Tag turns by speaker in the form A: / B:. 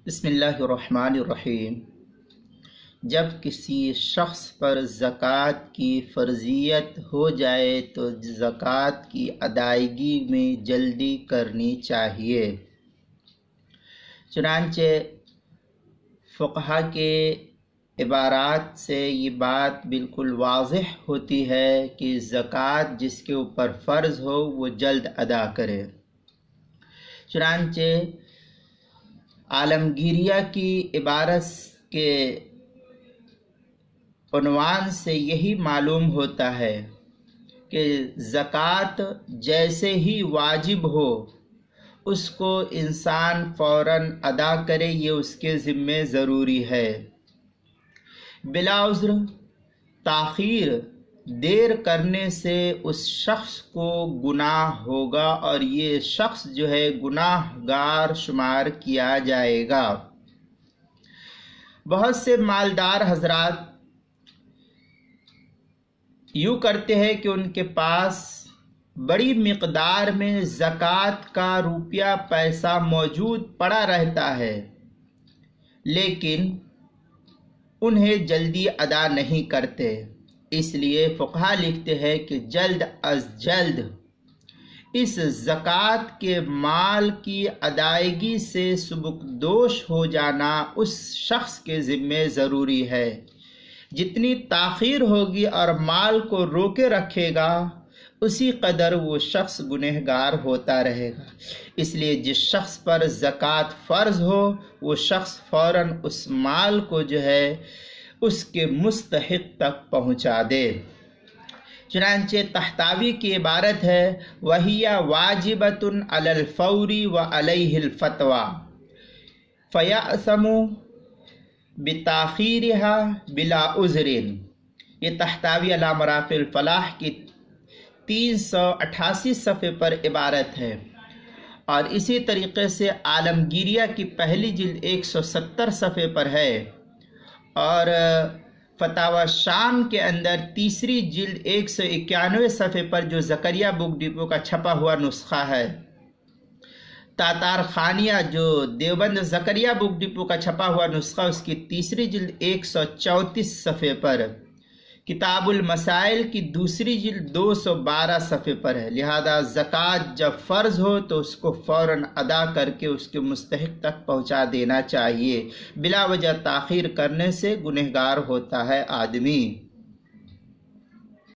A: بسم اللہ الرحمن الرحیم۔ جب کسی شخص پر زکوٰۃ کی فرضیت ہو جائے تو زکوٰۃ کی ادائیگی میں جلدی کرنی چاہیے۔ چنانچہ فقہا کے عبارات سے یہ بات بالکل واضح ہوتی ہے کہ زکوٰۃ جس کے اوپر فرض ہو وہ جلد ادا کرے۔ چنانچہ عالمگیریہ کی عبارت کے عنوان سے یہی معلوم ہوتا ہے کہ زکوٰۃ جیسے ہی واجب ہو اس کو انسان فوراً ادا کرے، یہ اس کے ذمے ضروری ہے۔ بلا عذر تاخیر دیر کرنے سے اس شخص کو گناہ ہوگا اور یہ شخص جو ہے گناہ گار شمار کیا جائے گا۔ بہت سے مالدار حضرات یوں کرتے ہیں کہ ان کے پاس بڑی مقدار میں زکوٰۃ کا روپیہ پیسہ موجود پڑا رہتا ہے، لیکن انہیں جلدی ادا نہیں کرتے۔ اس لیے فقہا لکھتے ہیں کہ جلد از جلد اس زکوٰۃ کے مال کی ادائیگی سے سبکدوش ہو جانا اس شخص کے ذمے ضروری ہے۔ جتنی تاخیر ہوگی اور مال کو روکے رکھے گا اسی قدر وہ شخص گنہگار ہوتا رہے گا۔ اس لیے جس شخص پر زکوٰۃ فرض ہو وہ شخص فوراً اس مال کو جو ہے اس کے مستحق تک پہنچا دے۔ چنانچہ طحطاوی کی عبارت ہے وَهِيَ وَاجِبَةٌ عَلَى الْفَوْرِ وَعَلَيْهِ الْفَتْوَى فَيَأْثَمُ بِتَأْخِيرِهَا بِلَا عُذْرٍ۔ یہ طحطاوی علی مراقِ الفلاح کی 388 صفحے پر عبارت ہے، اور اسی طریقے سے عالمگیریہ کی پہلی جلد 170 صفحے پر ہے، اور فتاوی شام کے اندر تیسری جلد 191 صفحے پر جو زکریا بک ڈپو کا چھپا ہوا نسخہ ہے، تاتار خانیہ جو دیوبند زکریا بک ڈپو کا چھپا ہوا نسخہ اس کی تیسری جلد 134 صفحے پر، کتاب المسائل کی دوسری جلد 212 صفحے پر ہے۔ لہذا زکوٰۃ جب فرض ہو تو اس کو فوراً ادا کر کے اس کے مستحق تک پہنچا دینا چاہیے۔ بلا وجہ تاخیر کرنے سے گنہگار ہوتا ہے آدمی۔